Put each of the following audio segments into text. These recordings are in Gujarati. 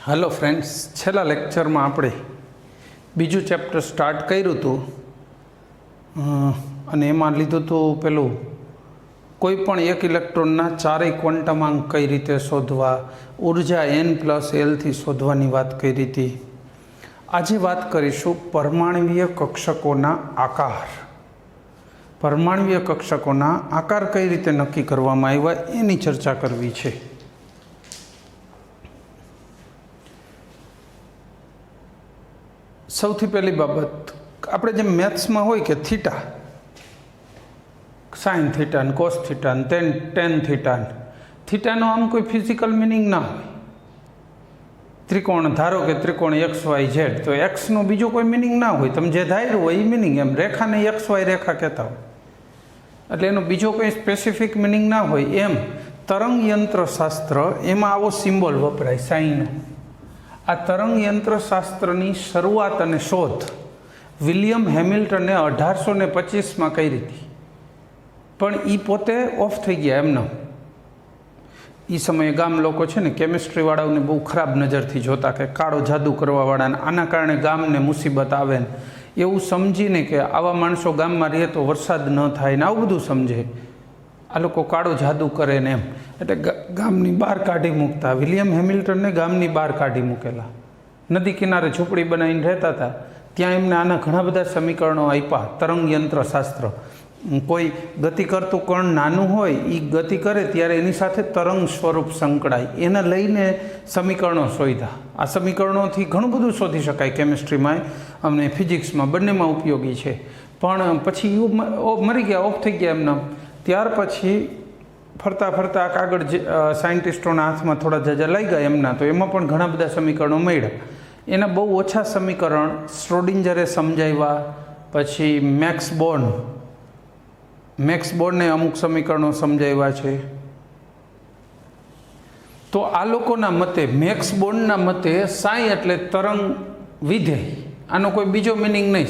हेलो फ्रेंड्स, छेल्ला लेक्चर में આપણે બીજું ચેપ્ટર સ્ટાર્ટ કર્યું હતું અને એમાં લીધું હતું પેલું કોઈ પણ એક ઇલેક્ટ્રોનના ચારેય ક્વોન્ટમાંક કઈ રીતે શોધવા, ઉર્જા n+l થી શોધવાની વાત કરી હતી। આજે વાત કરીશું પરમાણ્વીય કક્ષકોના આકાર। પરમાણ્વીય કક્ષકોના આકાર કઈ રીતે નક્કી કરવામાં આવ્યા એની ચર્ચા કરવી છે। સૌથી પહેલી બાબત, આપણે જે મેથ્સમાં હોય કે થીટા, સાઇન થીટા ને કોસ થીટા ને ટેન થીટા, થીટાનો આમ કોઈ ફિઝિકલ મિનિંગ ના હોય। ત્રિકોણ ધારો કે ત્રિકોણ XYZ, તો એક્સનો બીજો કોઈ મિનિંગ ના હોય, તમે જે ધાર્યું હોય એ મિનિંગ। એમ રેખાને XY રેખા કહેતા હોય એટલે એનો બીજો કોઈ સ્પેસિફિક મિનિંગ ના હોય। એમ તરંગ યંત્રશાસ્ત્ર, એમાં આવો સિમ્બોલ વપરાય સાઈનનો। આ તરંગ યંત્રશાસ્ત્રની શરૂઆત અને શોધ વિલિયમ હેમિલ્ટને 1825માં કરી હતી, પણ એ પોતે ઓફ થઈ ગયા એમનો। એ સમયે ગામ લોકો છે ને કેમિસ્ટ્રીવાળાઓને બહુ ખરાબ નજરથી જોતા કે કાળો જાદુ કરવાવાળાને, આના કારણે ગામને મુસીબત આવે ને એવું સમજીને કે આવા માણસો ગામમાં રહે તો વરસાદ ન થાય ને આવું બધું સમજે, આ લોકો કાળો જાદુ કરે ને એમ, એટલે ગામની બહાર કાઢી મૂકતા। વિલિયમ હેમિલ્ટનને ગામની બહાર કાઢી મૂકેલા, નદી કિનારે ઝૂંપડી બનાવીને રહેતા હતા, ત્યાં એમને આના ઘણા બધા સમીકરણો આપ્યા। તરંગ યંત્રશાસ્ત્ર, કોઈ ગતિ કરતું કણ નાનું હોય એ ગતિ કરે ત્યારે એની સાથે તરંગ સ્વરૂપ સંકળાય, એને લઈને સમીકરણો શોધ્યા। આ સમીકરણોથી ઘણું બધું શોધી શકાય, કેમિસ્ટ્રીમાં અને ફિઝિક્સમાં બંનેમાં ઉપયોગી છે। પણ પછી મરી ગયા, ઓફ થઈ ગયા એમના। ત્યાર પછી ફરતા ફરતા આગળ સાયન્ટિસ્ટોના હાથમાં થોડા જાજા લઈ ગયા એમના, તો એમાં પણ ઘણા બધા સમીકરણો મળ્યા। એના બહુ ઓછા સમીકરણ શ્રોડિંજરે સમજાવ્યા, પછી મેક્સ બોર્નને અમુક સમીકરણો સમજાવ્યા છે। તો આ લોકોના મતે, મેક્સ બોર્નના મતે સાઈ એટલે તરંગ વિધેય, આનો કોઈ બીજો મિનિંગ નહીં।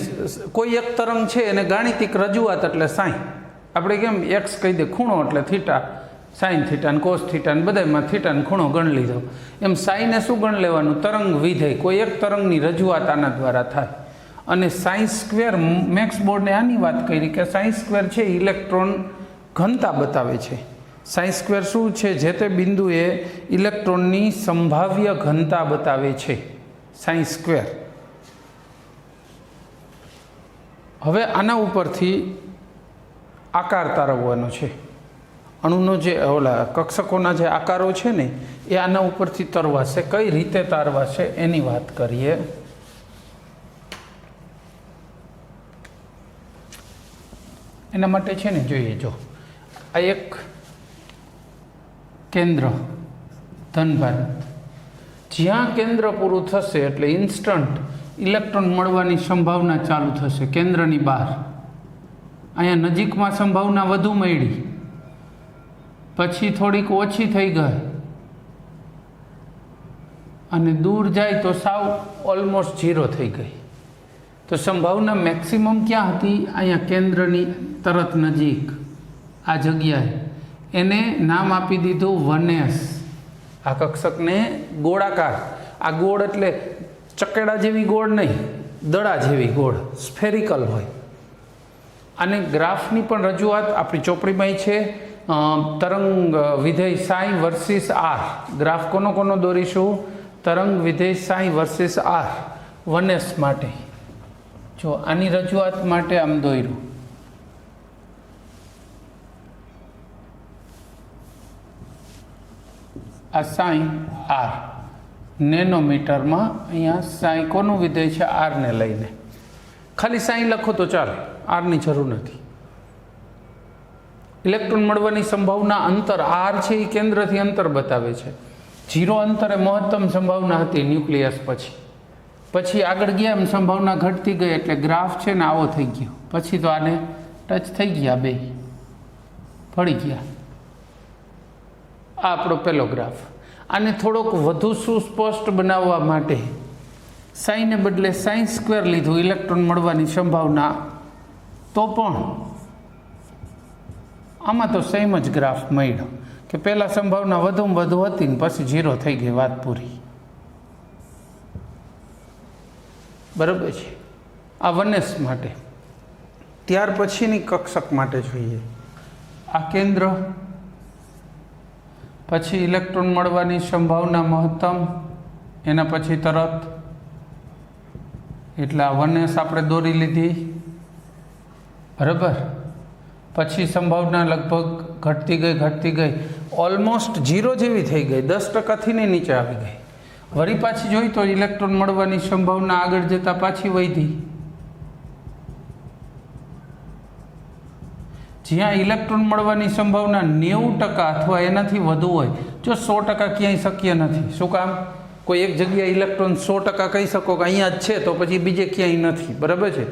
કોઈ એક તરંગ છે એને ગાણિતિક રજૂઆત એટલે સાઈ। આપણે કેમ એક્સ કહી દે ખૂણો એટલે થીટા, સાઇન થીટા ને કોસ થીટા ને બધામાં થીટાને ખૂણો ગણ લીધો, એમ સાઈને શું ગણ લેવાનું? તરંગ વિધેય, કોઈ એક તરંગની રજૂઆત આના દ્વારા થાય। અને સાઈ સ્ક્વેર, મેક્સ બોર્ડને આની વાત કરી કે સાઈ સ્ક્વેર છે ઇલેક્ટ્રોન ઘનતા બતાવે છે। સાઈ સ્ક્વેર શું છે? જે તે બિંદુએ ઇલેક્ટ્રોનની સંભાવ્ય ઘનતા બતાવે છે, સાઈ સ્ક્વેર। હવે આના ઉપરથી આકાર તારવવાનો છે, અણુનો જે ઓલા કક્ષકોના જે આકારો છે ને એ આના ઉપરથી તરવાશે। કઈ રીતે તારવાશે એની વાત કરીએ। એના માટે છે ને જોઈએ, જો આ એક કેન્દ્ર ધનભાર, જ્યાં કેન્દ્ર પૂરું થશે એટલે ઇન્સ્ટન્ટ ઇલેક્ટ્રોન મળવાની સંભાવના ચાલુ થશે કેન્દ્રની બહાર। અહીંયા નજીકમાં સંભાવના વધુ મળી, પછી થોડીક ઓછી થઈ ગઈ, અને દૂર જાય તો સાવ ઓલમોસ્ટ 0 થઈ ગઈ। તો સંભાવના મેક્સિમમ ક્યાં હતી? અહીંયા કેન્દ્રની તરત નજીક આ જગ્યાએ। એને નામ આપી દીધું 1s। આ કક્ષકને ગોળાકાર, આ ગોળ એટલે ચકેડા જેવી ગોળ નહીં, દડા જેવી ગોળ, સ્ફેરિકલ હોય। અને ગ્રાફની પણ રજૂઆત આપણી ચોપડીમાં છે, તરંગ વિધેય સાઈ વર્સિસ આર। ગ્રાફ કોનો દોરીશું? તરંગ વિધેય સાઈ વર્સિસ આર 1s માટે। જો આની રજૂઆત માટે આમ દોર્યું, આ સાઈ આર નેનોમીટરમાં, અહીંયા સાઈ કોનું વિધેય છે? આરને લઈને। ખાલી સાઈ લખો તો ચાલે, આરની જરૂર નથી। ઇલેક્ટ્રોન મળવાની સંભાવના અંતર આર છે એ કેન્દ્રથી અંતર બતાવે છે। 0 અંતરે મહત્તમ સંભાવના હતી ન્યુક્લિયસ, પછી આગળ ગયા એમ સંભાવના ઘટતી ગઈ, એટલે ગ્રાફ છે ને આવો થઈ ગયો। પછી તો આને ટચ થઈ ગયા, બે પડી ગયા। આ આપણો પહેલો ગ્રાફ। આને થોડોક વધુ સુસ્પષ્ટ બનાવવા માટે સાઈને બદલે સાઈ સ્ક્વેર લીધું, ઇલેક્ટ્રોન મળવાની સંભાવના। તો પણ આમાં તો સેમ જ ગ્રાફ મળ્યો કે પહેલાં સંભાવના વધુમાં વધુ હતી ને પછી 0 થઈ ગઈ, વાત પૂરી। બરાબર છે, આ 1s માટે. ત્યાર પછીની કક્ષક માટે જોઈએ. આ કેન્દ્ર, પછી ઇલેક્ટ્રોન મળવાની સંભાવના મહત્તમ, એના પછી તરત, એટલે આ 1s આપણે દોરી લીધી. બરાબર. પછી સંભાવના લગભગ ઘટતી ગઈ ઓલમોસ્ટ 0 જેવી થઈ ગઈ, 10%થી નીચે આવી ગઈ. વળી પાછી જોઈ તો ઇલેક્ટ્રોન મળવાની સંભાવના આગળ જતાં પાછી વધી. જ્યાં ઇલેક્ટ્રોન મળવાની સંભાવના 90% અથવા એનાથી વધુ હોય, જો 100% ક્યાંય શક્ય નથી. શું કામ? કોઈ એક જગ્યાએ ઇલેક્ટ્રોન 100% કહી શકો કે અહીંયા જ છે, તો પછી બીજે ક્યાંય નથી. બરાબર છે.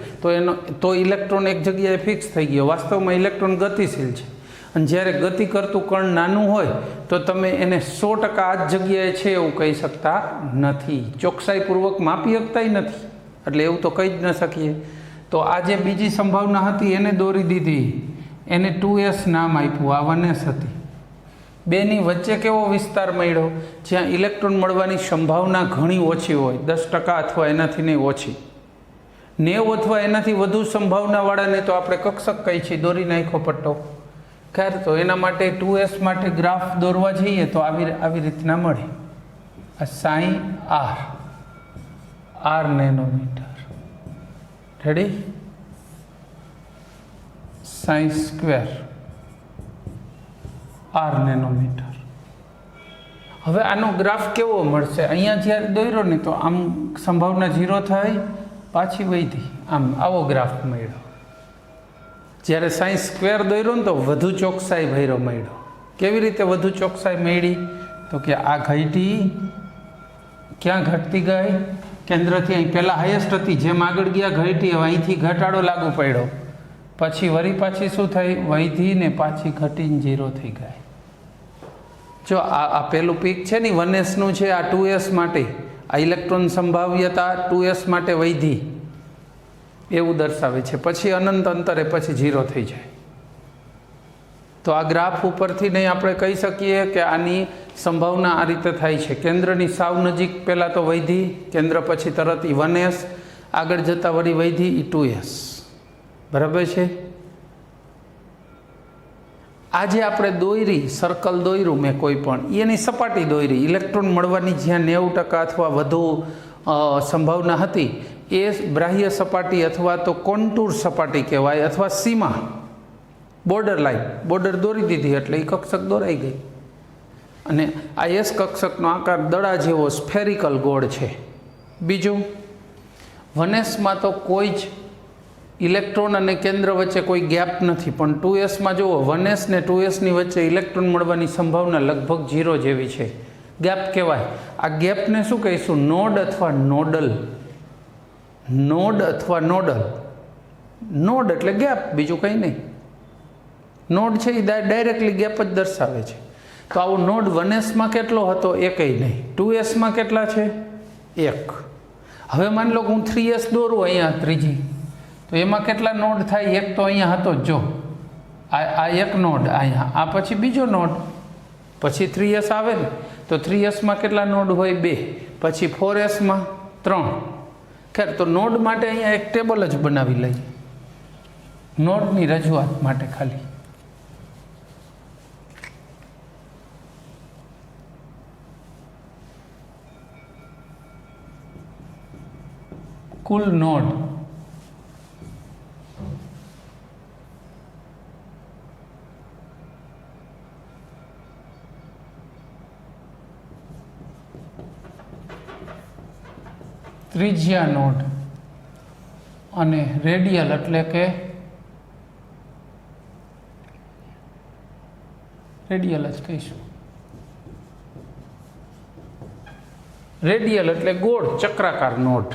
તો ઇલેક્ટ્રોન એક જગ્યાએ ફિક્સ થઈ ગયો. વાસ્તવમાં ઇલેક્ટ્રોન ગતિશીલ છે, અને જ્યારે ગતિ કરતું કણ નાનું હોય તો તમે એને 100% આ જ જગ્યાએ છે એવું કહી શકતા નથી, ચોકસાઈપૂર્વક માપી શકતાય નથી. એટલે એવું તો કહી જ ન શકીએ. તો આ જે બીજી સંભાવના હતી એને દોરી દીધી, એને 2s નામ આપ્યું. આ 1s હતી. બેની વચ્ચે કેવો વિસ્તાર મળ્યો? જ્યાં ઇલેક્ટ્રોન મળવાની સંભાવના ઘણી ઓછી હોય, 10% અથવા એનાથી નહીં ઓછી. 90 અથવા એનાથી વધુ સંભાવનાવાળાને તો આપણે કક્ષક કહી છીએ. દોરી નાખો પટ્ટો. ખેર, તો એના માટે 2s માટે ગ્રાફ દોરવા જઈએ તો આવી રીતના મળે. આ psi r nanometre. Ready? Psi square r nanometre. હવે આનો ગ્રાફ કેવો મળશે? અહીંયા જ્યારે દોર્યો ને તો આમ સંભાવના 0 થઈ, પાછી વધી, આમ આવો ગ્રાફ મળ્યો. જ્યારે સાઈ સ્ક્વેર દોર્યો ને તો વધુ ચોકસાઈ ભર્યો મળ્યો. કેવી રીતે વધુ ચોકસાઈ મળી? તો કે આ ઘટી ક્યાં ઘટતી ગઈ? કેન્દ્રથી અહીં પહેલાં હાઈએસ્ટ હતી, જેમ આગળ ગયા ઘટી, હવે અહીંથી ઘટાડો લાગુ પડ્યો. પછી વળી પાછી શું થઈ? વધી ને પાછી ઘટીને 0 થઈ ગઈ. જો આ પેલું પીક છે ને 1sનું છે, આ 2s માટે, આ ઇલેક્ટ્રોન સંભાવ્યતા 2s માટે વધી એવું દર્શાવે છે. પછી અનંત અંતરે પછી 0 થઈ જાય. તો આ ગ્રાફ ઉપરથી નહીં આપણે કહી શકીએ કે આની સંભાવના આ રીતે થાય છે. કેન્દ્રની સાવ નજીક પહેલાં તો વધી, કેન્દ્ર પછી તરત 1s, આગળ જતાં વળી વધી 2s. બરાબર છે. આજે આપણે દોરી, સર્કલ દોર્યું મેં કોઈ પણ, એની સપાટી દોરી, ઇલેક્ટ્રોન મળવાની જ્યાં 90% અથવા વધુ સંભાવના હતી એ બાહ્ય સપાટી અથવા તો કોન્ટૂર સપાટી કહેવાય, અથવા સીમા, બોર્ડર લાઈન, બોર્ડર દોરી દીધી એટલે એ કક્ષક દોરાઈ ગઈ. અને આ એસ કક્ષકનો આકાર દડા જેવો સ્ફેરિકલ ગોળ છે. બીજું, 1sમાં તો કોઈ જ ઇલેક્ટ્રોન અને કેન્દ્ર વચ્ચે કોઈ ગેપ નથી, પણ 2sમાં જુઓ, 1s ને 2sની વચ્ચે ઇલેક્ટ્રોન મળવાની સંભાવના લગભગ 0 જેવી છે. ગેપ કહેવાય. આ ગેપને શું કહીશું? નોડ અથવા નોડલ. નોડ અથવા નોડલ. નોડ એટલે ગેપ, બીજું કંઈ નહીં. નોડ છે એ ડાયરેક્ટલી ગેપ જ દર્શાવે છે. તો આવો નોડ 1sમાં કેટલો હતો? એકય નહીં. 2sમાં કેટલા છે? 1. હવે માની લો કે હું 3s દોરું અહીંયા ત્રીજી, તો એમાં કેટલા નોડ થાય? એક તો અહીંયા હતો જ. જો આ એક નોડ અહીંયા, આ પછી બીજો નોડ, પછી 3s આવે ને, તો 3sમાં કેટલા નોડ હોય? 2. પછી 4sમાં 3. ખેર, તો નોડ માટે અહીંયા એક ટેબલ જ બનાવી લઈએ, નોડની રજૂઆત માટે ખાલી. કુલ નોડ ત્રિજ્યા નોડ અને રેડિયલ એટલે કે રેડિયલ જ કહીશું. રેડિયલ એટલે ગોળ ચક્રાકાર નોડ,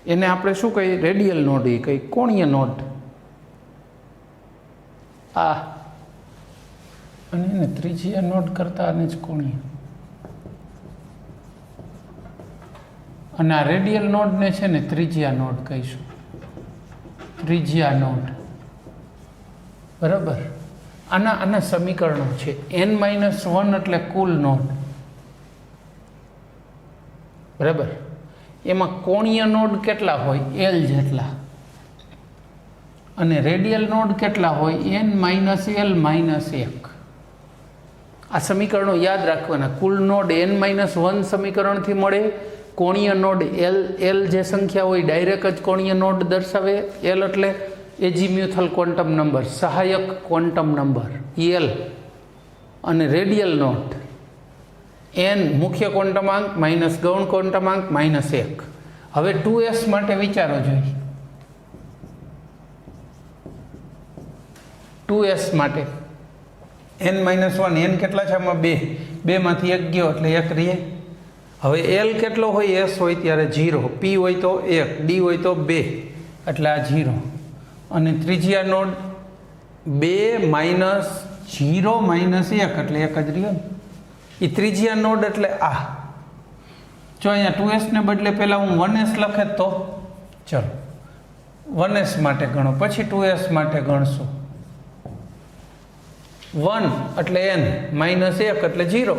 એને આપણે શું કહીએ? Radial node. એ કઈ કોણીય નોડ. આ અને એને ત્રિજ્યા નોડ કરતા આને જ કોણીય. અને આ રેડિયલ નોડને છે ને ત્રિજ્યા નોડ કહીશું. ત્રિજ્યા નોડ. બરાબર. આના સમીકરણો છે. n-1 એટલે કુલ નોડ. બરાબર. એમાં કોણીય નોડ કેટલા હોય? એલ જેટલા. અને રેડિયલ નોડ કેટલા હોય? n minus L minus 1. આ સમીકરણો યાદ રાખવાના. કુલ નોડ n-1 સમીકરણથી મળે. કોણીય નોડ એલ જે સંખ્યા હોય ડાયરેક્ટ જ કોણીય નોડ દર્શાવે. એલ એટલે એજીમ્યુથલ ક્વોન્ટમ નંબર, સહાયક ક્વોન્ટમ નંબર એલ. અને રેડિયલ નોડ n મુખ્ય ક્વોન્ટમાંક માઇનસ ગૌણ ક્વોન્ટમાંક -1. હવે 2s માટે વિચારો જોઈએ. 2s માટે n-1, n કેટલા છે આમાં? 2. 2 માંથી 1 ગયો એટલે 1 રહે. હવે l કેટલો હોય? s હોય ત્યારે 0, p હોય તો 1, d હોય તો 2 એટલે આ 0. અને ત્રીજા નોડ 2 માઇનસ 0 માઇનસ 1 એટલે 1 જ રહ્યો. એ ત્રીજા નોડ એટલે આ. જો અહીંયા 2s ને બદલે પહેલાં હું 1s લખે તો ચલો 1s માટે ગણો, પછી 2s માટે ગણશું. 1 એટલે n, માઇનસ 1 એટલે 0.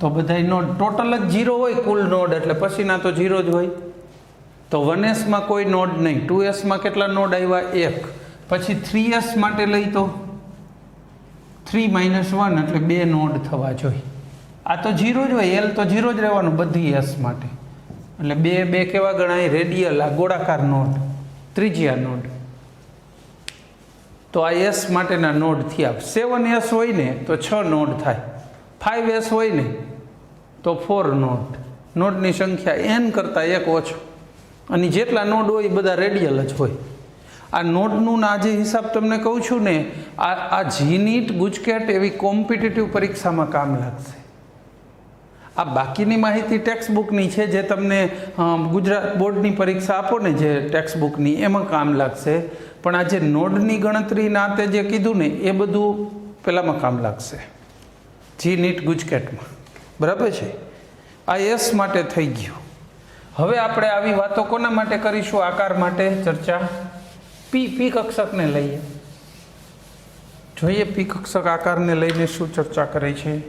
તો બધા નોડ ટોટલ જ 0 હોય કુલ નોડ, એટલે પછીના તો 0 જ હોય. તો 1s માં કોઈ નોડ નહીં. 2s માં કેટલા નોડ આવ્યા? 1. પછી 3s માટે લઈ તો 3 માઇનસ 1 એટલે 2 નોડ થવા જોઈએ. આ તો 0 જ હોય, l તો 0 જ રહેવાનું બધી s માટે. એટલે 2 કેવા ગણાય? રેડિયલ, આ ગોળાકાર નોડ, ત્રિજ્યા નોડ. તો આ s માટેના નોડ થયા. 7s હોય ને તો 6 નોડ થાય. 5s હોય ને તો 4 નોડ. નોડની સંખ્યા n કરતાં 1 ઓછો. અને જેટલા નોડ હોય એ બધા રેડિયલ જ હોય. આ નોડનું ના જે હિસાબ તમને કહું છું ને, આ જીનીટ, ગુજકેટ એવી કોમ્પિટિટિવ પરીક્ષામાં કામ લાગશે. આ બાકીની માહિતી ટેક્સ્ટ બુકની છે, જે તમને ગુજરાત બોર્ડની પરીક્ષા આપો ને જે ટેક્સ્ટ બુકની, એમાં કામ લાગશે. પણ આ જે નોડની ગણતરી નાતે જે કીધું ને એ બધું પેલામાં કામ લાગશે, જીનીટ ગુજકેટમાં. બરાબર છે? આ એસ માટે થઈ ગયું. હવે આપણે આવી વાતો કોના માટે કરીશું? આકાર માટે ચર્ચા. પી કક્ષકને લઈએ, જોઈએ પી કક્ષક આકારને લઈને શું ચર્ચા કરે છે.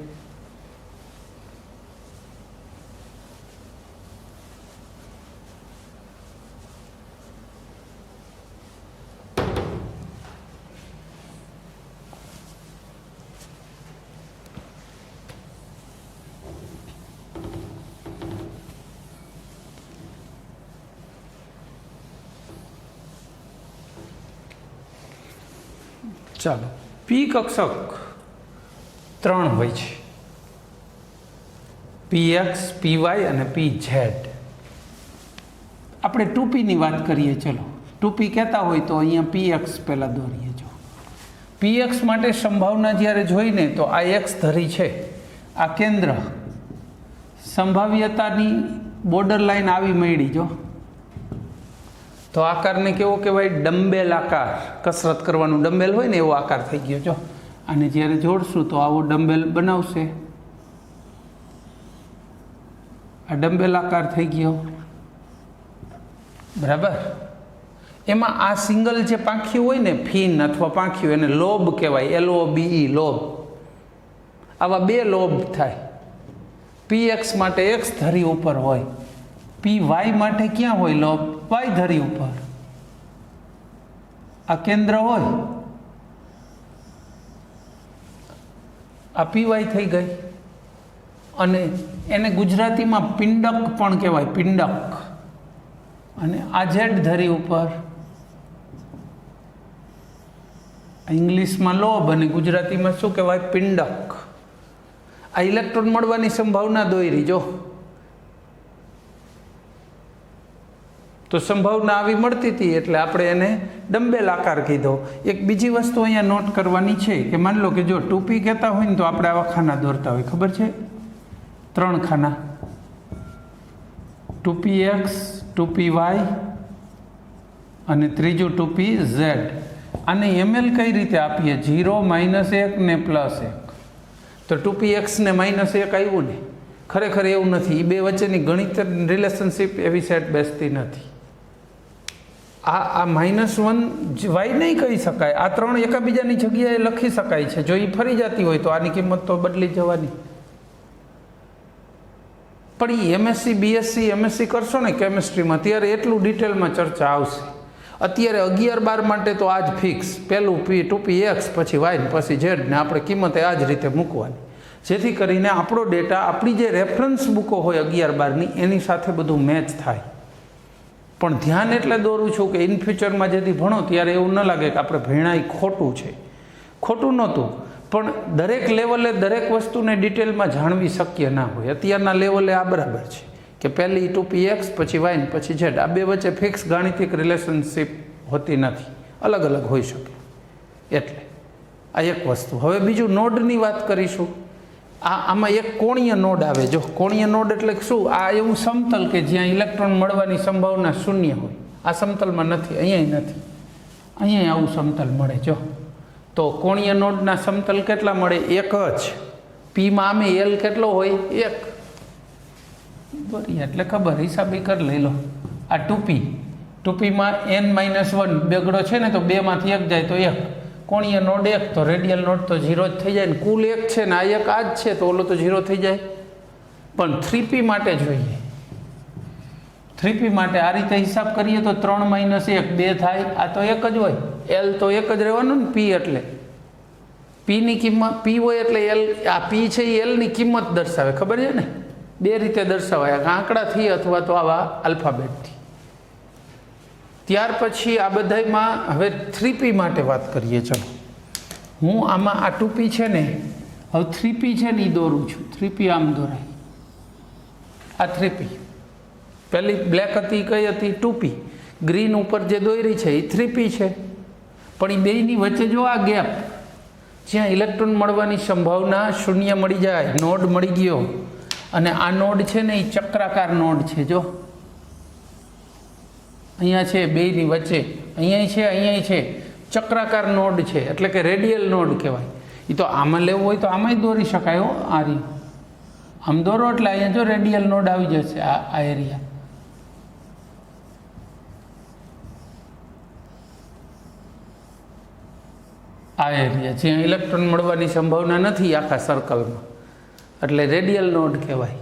ચાલો, પી કક્ષક 3 હોય છે: px, py અને pz. આપણે 2p ની વાત કરીએ. ચલો 2p કહેતા હોય તો અહીંયા px પહેલાં દોરીએ. જો px માટે સંભાવના જ્યારે જોઈને તો આ x ધરી છે, આ કેન્દ્ર, સંભાવ્યતાની બોર્ડર લાઈન આવી મળી. જો તો આકારને કેવો કહેવાય? ડમ્બેલ આકાર. કસરત કરવાનું ડમ્બેલ હોય ને એવો આકાર થઈ ગયો. જો આને જ્યારે જોડશું તો આવો ડમ્બેલ બનાવશે. આ ડમ્બેલ આકાર થઈ ગયો. બરાબર? એમાં આ સિંગલ જે પાંખિયું હોય ને, ફિન અથવા પાંખિયું, એને લોબ કહેવાય. LOBE, lobe. આવા 2 લોબ થાય. px માટે x ધરી ઉપર હોય, py માટે ક્યાં હોય લોબ? y ધરી ઉપર. આ કેન્દ્ર હોય, આ py થઈ ગઈ. અને એને ગુજરાતીમાં પિંડક પણ કહેવાય, પિંડક. અને આ z ધરી ઉપર, ઇંગ્લિશમાં લોબ અને ગુજરાતીમાં શું કહેવાય? પિંડક. આ ઇલેક્ટ્રોન મળવાની સંભાવના દોરી. જો તો સંભાવના આવી મળતી હતી એટલે આપણે એને ડમ્બેલ આકાર કીધો. એક બીજી વસ્તુ અહીંયા નોટ કરવાની છે કે માની લો કે જો 2p કહેતા હોય ને તો આપણે આવા ખાના દોરતા હોય, ખબર છે? 3 ખાના: 2px, 2py અને ત્રીજું 2pz. આને ml કઈ રીતે આપીએ? 0, -1 ને +1. તો 2px ને -1 આવ્યું ને. ખરેખર એવું નથી. એ બે વચ્ચેની ગણિત રિલેશનશિપ એવી સેટ બેસતી નથી. આ -1 y નહીં કહી શકાય. આ 3 એકાબીજાની જગ્યાએ લખી શકાય છે. જો એ ફરી જતી હોય તો આની કિંમત તો બદલી જવાની. પણ એ એમએસસી બીએસસી એમએસસી કરશો ને કેમિસ્ટ્રીમાં ત્યારે એટલું ડિટેલમાં ચર્ચા આવશે. અત્યારે 11-12 માટે તો આ જ ફિક્સ, પહેલું પી 2p x પછી y પછી z ને આપણે કિંમતે આ જ રીતે મૂકવાની, જેથી કરીને આપણો ડેટા આપણી જે રેફરન્સ બુકો હોય 11-12ની એની સાથે બધું મેચ થાય. પણ ધ્યાન એટલે દોરું છું કે ઇન ફ્યુચરમાં જેથી ભણો ત્યારે એવું ન લાગે કે આપણે ભણાઈ ખોટું છે. ખોટું નહોતું, પણ દરેક લેવલે દરેક વસ્તુને ડિટેલમાં જાણવી શક્ય ના હોય. અત્યારના લેવલે આ બરાબર છે કે પહેલી 2p x પછી y પછી z, આ બે વચ્ચે ફિક્સ ગાણિતિક રિલેશનશિપ હોતી નથી, અલગ અલગ હોઈ શકે. એટલે આ એક વસ્તુ. હવે બીજું નોડની વાત કરીશું. આમાં એક કોણીય નોડ આવે. જો કોણીય નોડ એટલે શું? આ એવું સમતલ કે જ્યાં ઇલેક્ટ્રોન મળવાની સંભાવના શૂન્ય હોય. આ સમતલમાં નથી, અહીંયા નથી, અહીંયા આવું સમતલ મળે. જો તો કોણીય નોડના સમતલ કેટલા મળે? એક જ. પીમાં આમે એલ કેટલો હોય? 1. બરાબર, એટલે ખબર હિસાબી કરી લઈ લો. આ 2pમાં n-1 બેગડો છે ને, તો 2માંથી 1 જાય તો 1. કોણીય નોડ 1, તો રેડિયલ નોડ તો 0 જ થઈ જાય ને. કુલ 1 છે ને, આ એક આ જ છે તો ઓલો તો 0 થઈ જાય. પણ 3p માટે જોઈએ. 3p માટે આ રીતે હિસાબ કરીએ તો 3 - 1 2 થાય. આ તો 1 જ હોય. l તો 1 જ રહેવાનું ને. p એટલે pની કિંમત p હોય એટલે l. આ p છે એ l ની કિંમત દર્શાવે. ખબર છે ને? બે રીતે દર્શાવાય, આંકડાથી અથવા તો આવા આલ્ફાબેટથી. ત્યાર પછી આ બધામાં હવે 3p માટે વાત કરીએ. ચલો, હું આમાં આ 2p છે ને, હવે 3p છે ને એ દોરું છું. 3p આમ દોરાય. આ 3p પહેલી બ્લેક હતી, કઈ હતી? 2p. ગ્રીન ઉપર જે દોરી છે એ 3p છે. પણ એ બેની વચ્ચે જો આ ગેપ, જ્યાં ઇલેક્ટ્રોન મળવાની સંભાવના શૂન્ય મળી જાય, નોડ મળી ગયો, અને આ નોડ છે ને એ ચક્રાકાર નોડ છે. જો અહીંયા છે, બેની વચ્ચે અહીંયા છે, અહીંયા છે, ચક્રાકાર નોડ છે, એટલે કે રેડિયલ નોડ કહેવાય. એ તો આમાં લેવું હોય તો આમાંય દોરી શકાય. હો, આ રહ્યું આમ દોરો એટલે અહીંયા જો રેડિયલ નોડ આવી જશે. આ એરિયા જ્યાં ઇલેક્ટ્રોન મળવાની સંભાવના નથી આખા સર્કલમાં, એટલે રેડિયલ નોડ કહેવાય.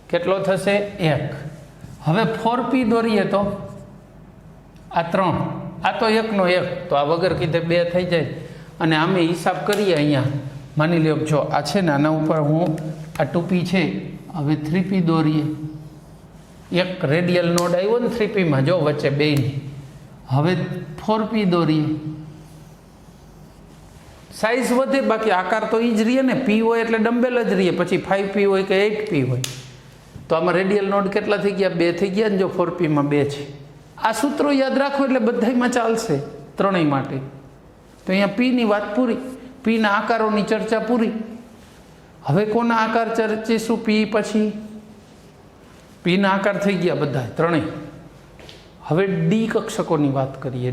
કેટલો થશે? 1. હવે 4p દોરીએ તો આ 3, આ તો 1 નો 1, તો આ વગર કીધે 2 થઈ જાય. અને આમે હિસાબ કરીએ અહીંયા, માની લો જો આ છે ને, આના ઉપર હું આ 2p છે, હવે 3p દોરીએ. એક રેડિયલ નોડ આવ્યો ને 3pમાં, જો વચ્ચે બેની. હવે 4p દોરીએ. સાઇઝ વધે, બાકી આકાર તો એ જ રહીએ ને. p હોય એટલે ડમ્બેલ જ રહીએ, પછી 5p હોય કે 8p હોય. તો આમાં રેડિયલ નોડ કેટલા થઈ ગયા? 2 થઈ ગયા ને. જો 4pમાં 2 છે. આ સૂત્રો યાદ રાખો એટલે બધામાં ચાલશે, ત્રણેય માટે. તો અહીંયા પીની વાત પૂરી, પીના આકારોની ચર્ચા પૂરી. હવે કોના આકાર ચર્ચીશું? પી પછી પીના આકાર થઈ ગયા બધા ત્રણેય. હવે ડી કક્ષકોની વાત કરીએ.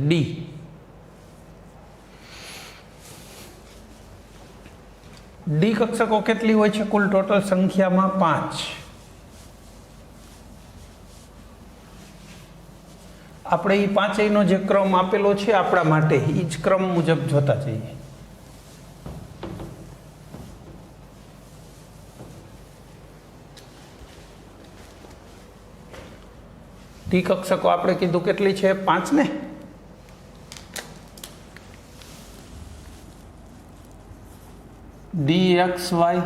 ડી કક્ષકો કેટલી હોય છે? કુલ ટોટલ સંખ્યામાં 5. આપણે એ પાંચેયનો જે ક્રમ આપેલો છે આપણા માટે, એ જ ક્રમ મુજબ જોતા જઈએ. ડી કક્ષકો આપણે કીધું કેટલી છે? 5 ને. dxy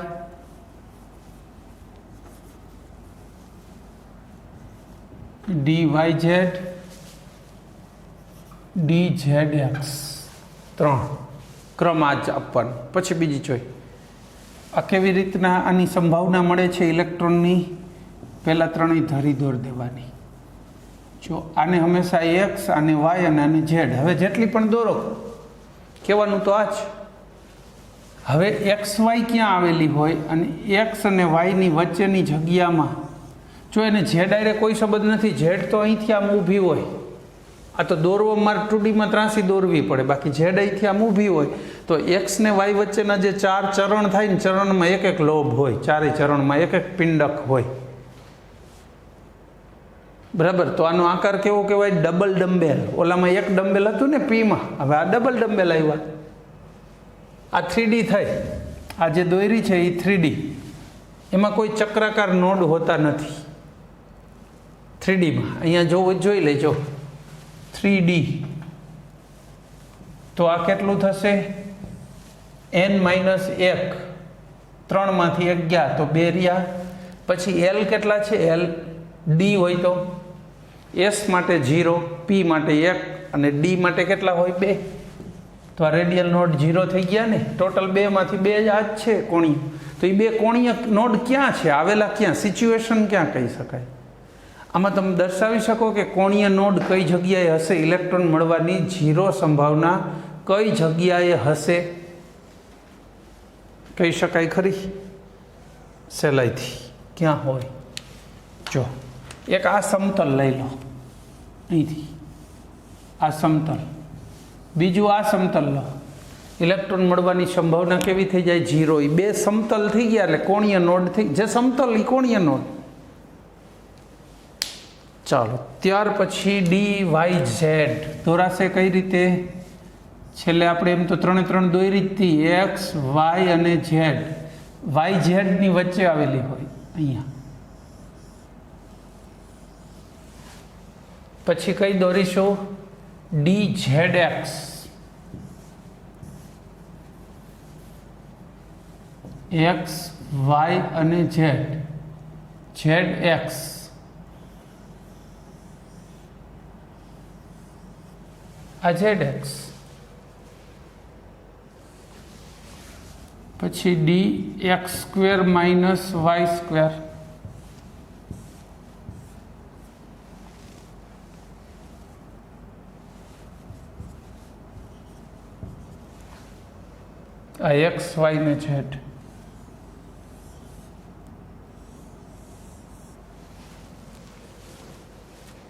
dyz dzx 3 ક્રમ આ જ આપવાનો. પછી બીજી જોઈ આ કેવી રીતના આની સંભાવના મળે છે ઇલેક્ટ્રોનની. પહેલા ત્રણેય ધરી દોર દેવાની. જો આને હંમેશા x, આને y અને આને z. હવે જેટલી પણ દોરો, કહેવાનું તો આ જ. હવે xy ક્યાં આવેલી હોય અને x અને y ની વચ્ચેની જગ્યામાં જો એને z ડાયરેક્ટ કોઈ સંબંધ નથી. z તો અહીંથી આમ ઊભી હોય. આ તો દોરવા મારે 2Dમાં ત્રાસી દોરવી પડે. બાકી z અહીંથી આમ ઊભી હોય તો x ને y વચ્ચેના જે 4 ચરણ થાય ને, ચરણમાં એક એક લોબ હોય. ચારેય ચરણમાં એક એક પિંડક હોય. બરાબર. તો આનો આકાર કેવો કહેવાય? Double dumbbell. ઓલામાં એક ડમ્બેલ હતું ને પીમાં, હવે આ ડબલ ડમ્બેલ આવ્યા. આ 3D થઈ. આ જે દોરી છે એ 3D. એમાં કોઈ ચક્રાકાર નોડ હોતા નથી 3Dમાં. અહીંયા જોઈ લેજો 3D, તો આ કેટલું થશે? n-1, 3 માંથી 1 ગયા તો 2 રહ્યા. પછી L કેટલા છે? L D હોય તો S માટે 0, P માટે 1 અને D માટે કેટલા હોય? 2. તો આ રેડિયલ નોડ 0 થઈ ગયા ને. ટોટલ 2 માંથી 2 આ જ છે કોણીય. તો એ 2 કોણીય નોડ ક્યાં છે? આવેલા ક્યાં? સિચ્યુએશન ક્યાં કહી શકાય? આમાં તમે દર્શાવી શકો કે કોણીય નોડ કઈ જગ્યાએ હશે? ઇલેક્ટ્રોન મળવાની 0 સંભાવના કઈ જગ્યાએ હશે? કહી શકાય ખરી સહેલાઈથી? ક્યાં હોય? જો એક આ સમતલ લઈ લો, અહીંથી આ સમતલ, બીજું આ સમતલ લો. ઇલેક્ટ્રોન મળવાની સંભાવના કેવી થઈ જાય? 0. એ 2 સમતલ થઈ ગયા એટલે કોણીય નોડ થઈ. જે સમતલ એ કોણીય નોડ. ચાલો, ત્યાર પછી DYZ દોરાશે કઈ રીતે? છેલ્લે આપણે એમ તો 3 દોરી હતી, X, Y અને Z. YZ ની વચ્ચે આવેલી હોય અહીંયા. પછી કઈ દોરીશું? DZX. X, Y અને Z. ZX. આ ZX. પછી DX² - Y². આ X, Y ને Z.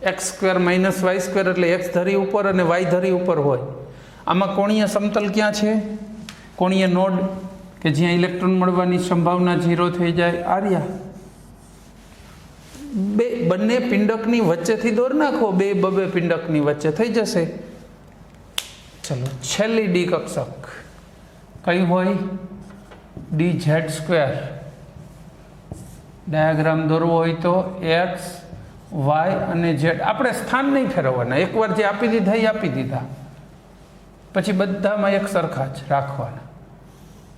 X² - Y² એટલે X ધરી ઉપર અને Y ધરી ઉપર હોય. આમાં કોણીય સમતલ ક્યાં છે? કોણીય નોડ કે જ્યાં ઇલેક્ટ્રોન મળવાની સંભાવના 0 થઈ જાય. આર્યા બંને પિંડકની વચ્ચેથી દોર નાખો, 2 પિંડકની વચ્ચે થઈ જશે. ચલો, છેલ્લી ડી કક્ષક કઈ હોય? DZ². ડાયાગ્રામ દોરવો હોય તો X, Y અને Z. આપણે સ્થાન નહીં ફેરવવાના. એકવાર જે આપી દીધા એ આપી દીધા, પછી બધામાં એક સરખા જ રાખવાના.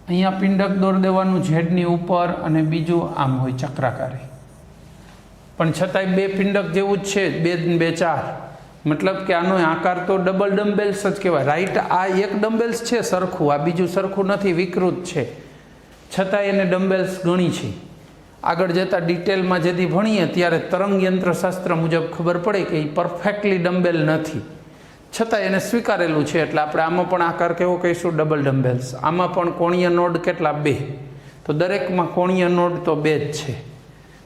અહીંયા પિંડક દોર દેવાનું ઝેડની ઉપર અને બીજું આમ હોય ચક્રાકારી. પણ છતાંય 2 પિંડક જેવું જ છે, 2 ને 2 4. મતલબ કે આનો આકાર તો ડબલ ડમ્બેલ્સ જ કહેવાય. રાઈટ, આ એક ડમ્બેલ્સ છે સરખું, આ બીજું સરખું નથી, વિકૃત છે. છતાં એને ડમ્બેલ્સ ગણી છે. આગળ જતાં ડિટેલમાં જેથી ભણીએ ત્યારે તરંગ યંત્રશાસ્ત્ર મુજબ ખબર પડે કે એ પરફેક્ટલી ડમ્બેલ નથી, છતાં એને સ્વીકારેલું છે. એટલે આપણે આમાં પણ આકાર કેવો કહીશું? Double dumbbells. આમાં પણ કોણીય નોડ કેટલા? 2. તો દરેકમાં કોણીય નોડ તો 2 જ છે.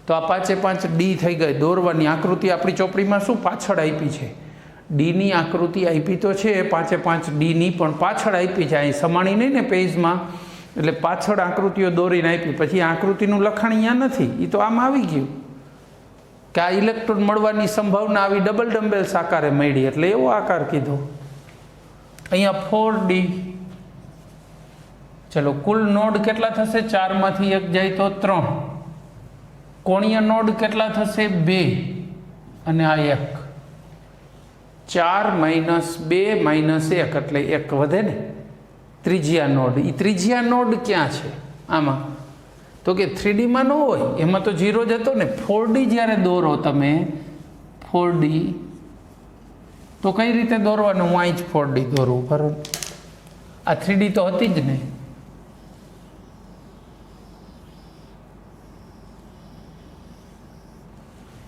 તો આ 5 ડી થઈ ગઈ. દોરવાની આકૃતિ આપણી ચોપડીમાં શું પાછળ આપી છે? ડીની આકૃતિ આપી તો છે, 5 ડીની પણ પાછળ આપી છે. અહીં સમાણી નહીં ને પેજમાં, એટલે પાછળ આકૃતિઓ દોરીને આપી. પછી આકૃતિનું લખાણ અહીંયા નથી, એ તો આમ આવી ગયું કે આ ઇલેક્ટ્રોન મળવાની સંભાવના આવી ડબલ ડમ્બેલ્સ આકારે મળી, એટલે એવો આકાર કીધો. અહીંયા 4D. ચલો, કુલ નોડ કેટલા થશે? 4 માંથી 1 જાય તો 3. કોણીય નોડ કેટલા થશે? 2 અને આ 1. 4 - 2 - 1 એટલે 1 વધે ને. ત્રિજ્યા નોડ. એ ત્રિજ્યા નોડ ક્યાં છે આમાં? તો કે 3Dમાં ન હોય, એમાં તો 0 જ હતો ને. 4D જ્યારે દોરો તમે, 4D તો કઈ રીતે દોરવાનું? હું અહીં જ 4D દોરવું બરાબર. આ 3D તો હતી જ નહીં.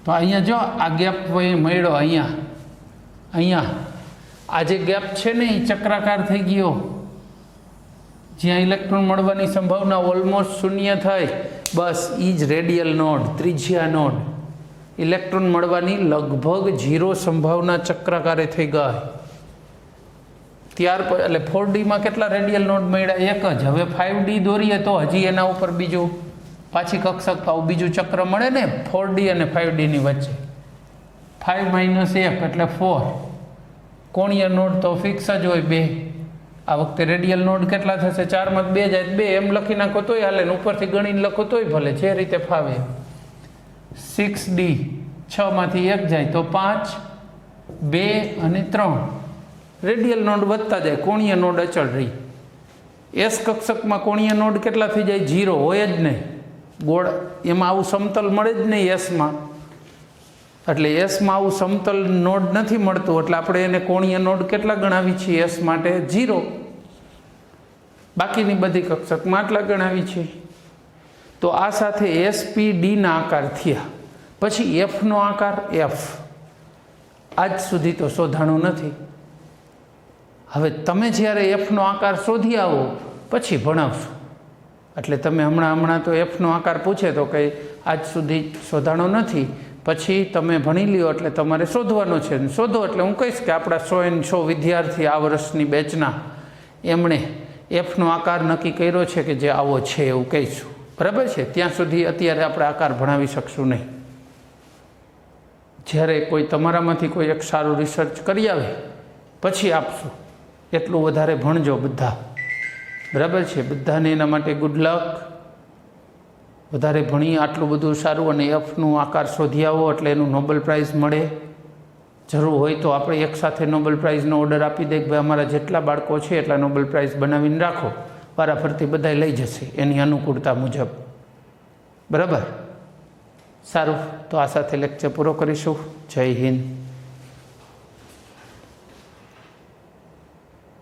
તો અહીંયા જો આ ગેપ મળ્યો, અહીંયા આ જે ગેપ છે ને એ ચક્રાકાર થઈ ગયો. જ્યાં ઇલેક્ટ્રોન મળવાની સંભાવના ઓલમોસ્ટ શૂન્ય થઈ, બસ એ જ રેડિયલ નોડ, ત્રિજ્યા નોડ. ઇલેક્ટ્રોન મળવાની લગભગ 0 સંભાવના ચક્રાકારે થઈ ગઈ. ત્યાર પછી એટલે 4Dમાં કેટલા રેડિયલ નોડ મળ્યા? 1 જ. હવે 5D દોરીએ તો હજી એના ઉપર બીજું પાછી કક્ષક આવું બીજું ચક્ર મળે ને 4D અને 5Dની વચ્ચે. 5 - 1 એટલે 4. કોણીય નોડ તો ફિક્સ જ હોય 2. આ વખતે રેડિયલ નોડ કેટલા થશે? 4 માં 2 જાય 2 એમ લખી નાખો તોય હાલે ને ઉપરથી ગણીને લખો તોય ભલે, જે રીતે ફાવે. 6D 6 માંથી 1 જાય તો 5, 2 અને 3. રેડિયલ નોડ વધતા જાય, કોણીય નોડ અચળ રહી. એસ કક્ષકમાં કોણીય નોડ કેટલા થઈ જાય? 0 હોય જ નહીં. ગોળ એમાં આવું સમતલ મળે જ નહીં એસમાં, એટલે એસમાં આવું સમતલ નોડ નથી મળતું, એટલે આપણે એને કોણીય નોડ કેટલા ગણાવી છીએ? એસ માટે 0. બાકીની બધી કક્ષકમાં આટલા ગણાવી છે. તો આ સાથે એસપીડીના આકાર થયા. પછી એફનો આકાર એફ આજ સુધી તો શોધાણો નથી. હવે તમે જ્યારે એફનો આકાર શોધી આવો પછી ભણાવશો, એટલે તમે હમણાં તો એફનો આકાર પૂછે તો કંઈ આજ સુધી શોધાણો નથી, પછી તમે ભણી લ્યો એટલે તમારે શોધવાનો છે. શોધો એટલે હું કહીશ કે આપણા 100 વિદ્યાર્થી આ વર્ષની બેચના એમણે એફનો આકાર નક્કી કર્યો છે કે જે આવો છે એવું કહીશું. બરાબર છે? ત્યાં સુધી અત્યારે આપણે આકાર ભણાવી શકશું નહીં. જ્યારે કોઈ તમારામાંથી કોઈ એક સારું રિસર્ચ કરી આવે પછી આપશું. એટલું વધારે ભણજો બધા. બરાબર છે? બધાને એના માટે ગુડ લક. વધારે ભણી આટલું બધું સારું, અને એફનું આકાર શોધી આવો એટલે એનું નોબેલ પ્રાઇઝ મળે. જરૂર હોય તો આપણે એકસાથે નોબેલ પ્રાઇઝનો ઓર્ડર આપી દઈએ કે ભાઈ અમારા જેટલા બાળકો છે એટલા નોબેલ પ્રાઇઝ બનાવીને રાખો, વારાફરતી બધા લઈ જશે એની અનુકૂળતા મુજબ. બરાબર? સારું, તો આ સાથે લેક્ચર પૂરો કરીશું. જય હિન્દ.